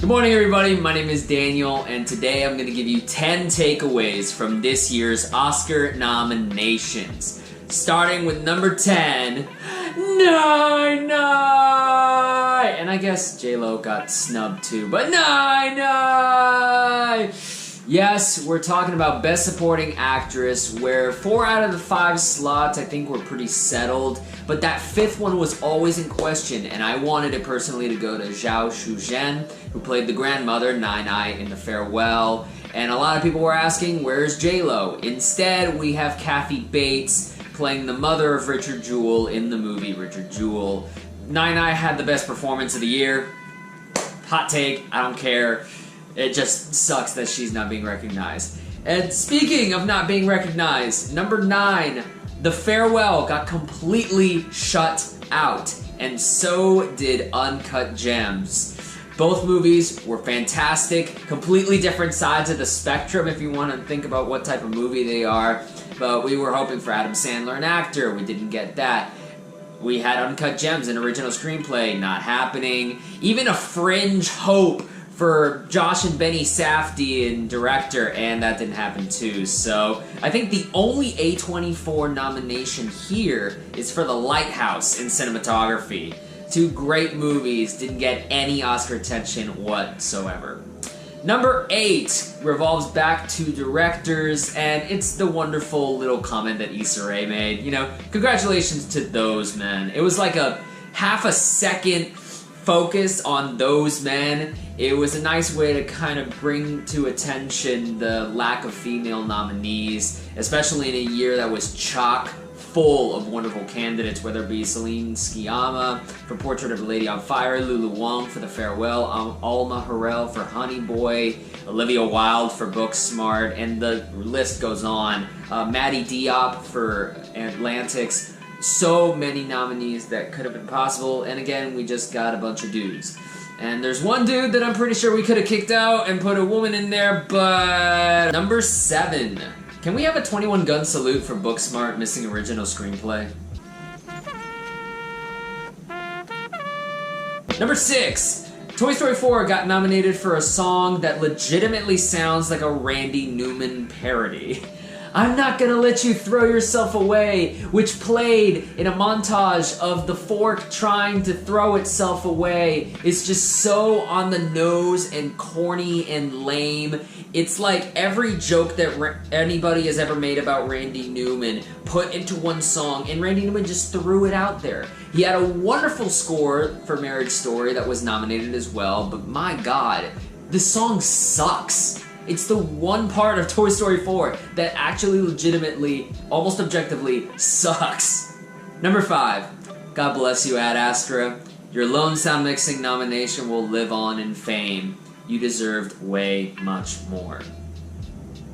Good morning, everybody. My name is Daniel, and today I'm going to give you 10 takeaways from this year's Oscar nominations. Starting with number 10, Nine. And I guess J-Lo got snubbed too, but Nine. Yes, we're talking about Best Supporting Actress, where 4 out of the 5 slots I think were pretty settled, but that 5th one was always in question, and I wanted it personally to go to Zhao Shuzhen, who played the grandmother, Nai in The Farewell, and a lot of people were asking, where's J-Lo? Instead, we have Kathy Bates playing the mother of Richard Jewell in the movie Richard Jewell. Nai had the best performance of the year. Hot take, I don't care. It just sucks that she's not being recognized. And speaking of not being recognized, number 9, The Farewell got completely shut out, and so did Uncut Gems. Both movies were fantastic, completely different sides of the spectrum if you want to think about what type of movie they are, but we were hoping for Adam Sandler, an actor. We didn't get that. We had Uncut Gems, an original screenplay, not happening. Even a fringe hope for Josh and Benny Safdie in director, and that didn't happen too. So I think the only A24 nomination here is for The Lighthouse in cinematography. 2 great movies, didn't get any Oscar attention whatsoever. Number 8 revolves back to directors, and it's the wonderful little comment that Issa Rae made. You know, congratulations to those men. It was like a half a second focus on those men. It was a nice way to kind of bring to attention the lack of female nominees, especially in a year that was chock full of wonderful candidates, whether it be Celine Sciamma for Portrait of a Lady on Fire, Lulu Wang for The Farewell, Alma Harrell for Honey Boy, Olivia Wilde for Booksmart, and the list goes on. Maddie Diop for Atlantics. So many nominees that could have been possible, and again, we just got a bunch of dudes. And there's one dude that I'm pretty sure we could have kicked out and put a woman in there, but... Number 7. Can we have a 21 gun salute for Booksmart missing original screenplay? Number 6. Toy Story 4 got nominated for a song that legitimately sounds like a Randy Newman parody. I'm Not Gonna Let You Throw Yourself Away, which played in a montage of the fork trying to throw itself away. It's just so on the nose and corny and lame. It's like every joke that anybody has ever made about Randy Newman put into one song, and Randy Newman just threw it out there. He had a wonderful score for Marriage Story that was nominated as well, but my god, this song sucks. It's the one part of Toy Story 4 that actually legitimately, almost objectively, sucks. Number 5. God bless you, Ad Astra. Your lone sound mixing nomination will live on in fame. You deserved way much more.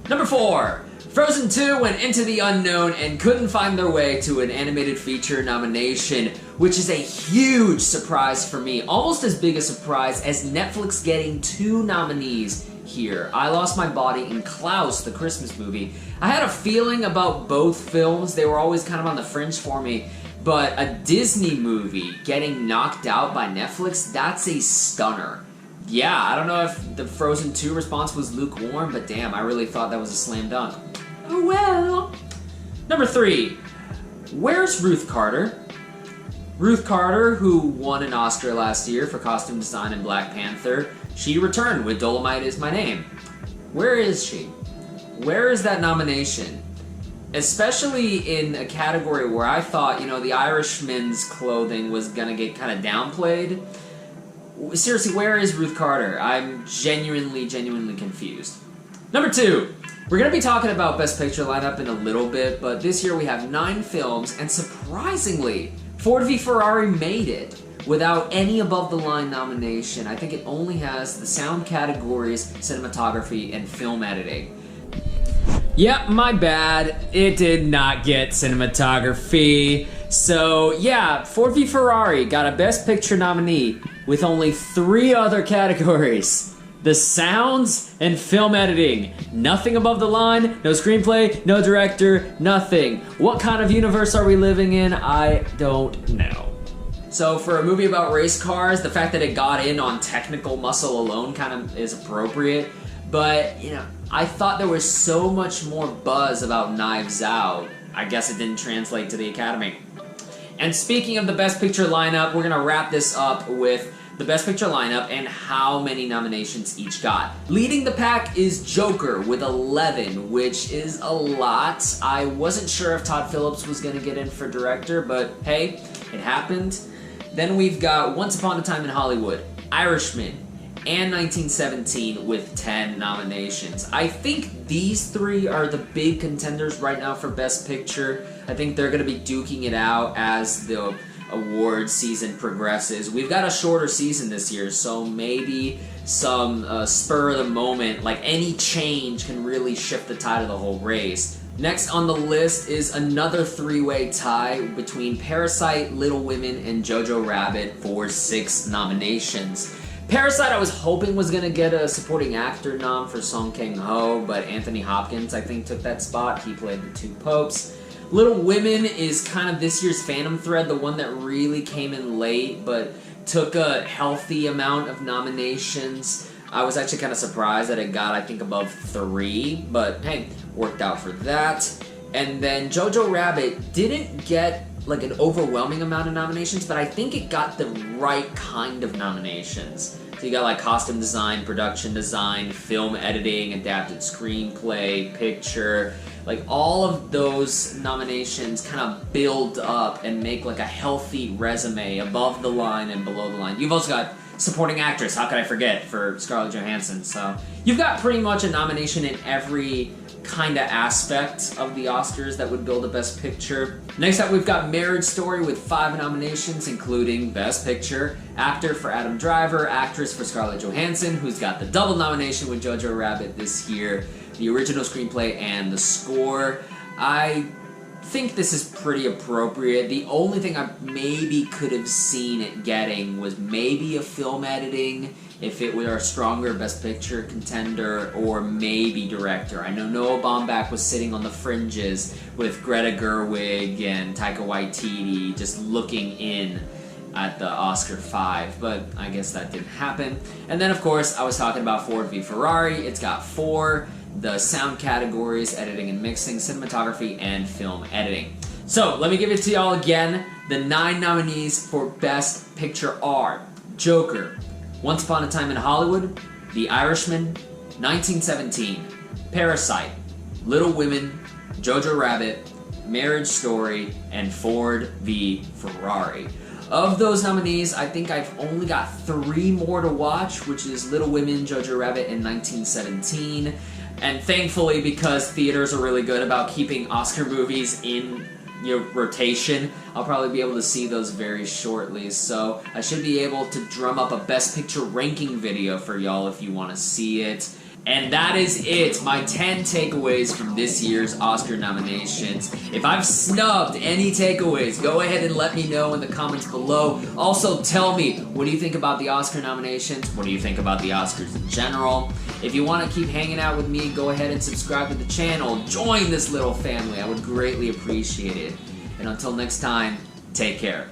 Number 4. Frozen 2 went into the unknown and couldn't find their way to an animated feature nomination, which is a huge surprise for me. Almost as big a surprise as Netflix getting 2 nominees here. I Lost My Body and Klaus, the Christmas movie. I had a feeling about both films. They were always kind of on the fringe for me. But a Disney movie getting knocked out by Netflix, that's a stunner. Yeah, I don't know if the Frozen 2 response was lukewarm, but damn, I really thought that was a slam dunk. Oh well. Number 3. Where's Ruth Carter? Ruth Carter, who won an Oscar last year for costume design in Black Panther, she returned with Dolomite Is My Name. Where is she? Where is that nomination? Especially in a category where I thought, you know, the Irishman's clothing was gonna get kind of downplayed. Seriously, where is Ruth Carter? I'm genuinely confused. Number 2. We're going to be talking about Best Picture lineup in a little bit, but this year we have 9 films, and surprisingly, Ford v Ferrari made it without any above-the-line nomination. I think it only has the sound categories, cinematography, and film editing. Yep, my bad. It did not get cinematography. So yeah, Ford v Ferrari got a Best Picture nominee with only 3 other categories. The sounds and film editing. Nothing above the line, no screenplay, no director, nothing. What kind of universe are we living in? I don't know. So for a movie about race cars, the fact that it got in on technical muscle alone kind of is appropriate. But, you know, I thought there was so much more buzz about Knives Out. I guess it didn't translate to the Academy. And speaking of the Best Picture lineup, we're gonna wrap this up with the Best Picture lineup and how many nominations each got. Leading the pack is Joker with 11, which is a lot. I wasn't sure if Todd Phillips was gonna get in for director, but hey, it happened. Then we've got Once Upon a Time in Hollywood, Irishman, and 1917 with 10 nominations. I think these three are the big contenders right now for Best Picture. I think they're gonna be duking it out as the award season progresses. We've got a shorter season this year, so maybe some spur of the moment, like any change can really shift the tide of the whole race. Next on the list is another three-way tie between Parasite, Little Women, and Jojo Rabbit for 6 nominations. Parasite I was hoping was gonna get a supporting actor nom for Song Kang-ho, but Anthony Hopkins I think took that spot. He played the two popes. Little Women is kind of this year's Phantom Thread, the one that really came in late but took a healthy amount of nominations. I was actually kind of surprised that it got, I think, above 3, but hey, worked out for that. And then Jojo Rabbit didn't get like an overwhelming amount of nominations, but I think it got the right kind of nominations. So you got like costume design, production design, film editing, adapted screenplay, picture. Like all of those nominations kind of build up and make like a healthy resume above the line and below the line. You've also got supporting actress, how could I forget, for Scarlett Johansson. So you've got pretty much a nomination in every kind of aspect of the Oscars that would build a Best Picture. Next up, we've got Marriage Story with 5 nominations, including Best Picture, Actor for Adam Driver, Actress for Scarlett Johansson, who's got the double nomination with Jojo Rabbit this year, the original screenplay, and the score. I think this is pretty appropriate. The only thing I maybe could have seen it getting was maybe a film editing, if it were a stronger Best Picture contender, or maybe director. I know Noah Baumbach was sitting on the fringes with Greta Gerwig and Taika Waititi just looking in at the Oscar 5, but I guess that didn't happen. And then of course I was talking about Ford v Ferrari. It's got 4, the sound categories, editing and mixing, cinematography, and film editing. So let me give it to y'all again. The 9 nominees for Best Picture are Joker, Once Upon a Time in Hollywood, The Irishman, 1917, Parasite, Little Women, Jojo Rabbit, Marriage Story, and Ford v Ferrari. Of those nominees, I think I've only got 3 more to watch, which is Little Women, Jojo Rabbit, and 1917. And thankfully, because theaters are really good about keeping Oscar movies in rotation, I'll probably be able to see those very shortly. So I should be able to drum up a Best Picture ranking video for y'all if you want to see it. And that is it, my 10 takeaways from this year's Oscar nominations. If I've snubbed any takeaways, go ahead and let me know in the comments below. Also, tell me, what do you think about the Oscar nominations? What do you think about the Oscars in general? If you want to keep hanging out with me, go ahead and subscribe to the channel. Join this little family. I would greatly appreciate it. And until next time, take care.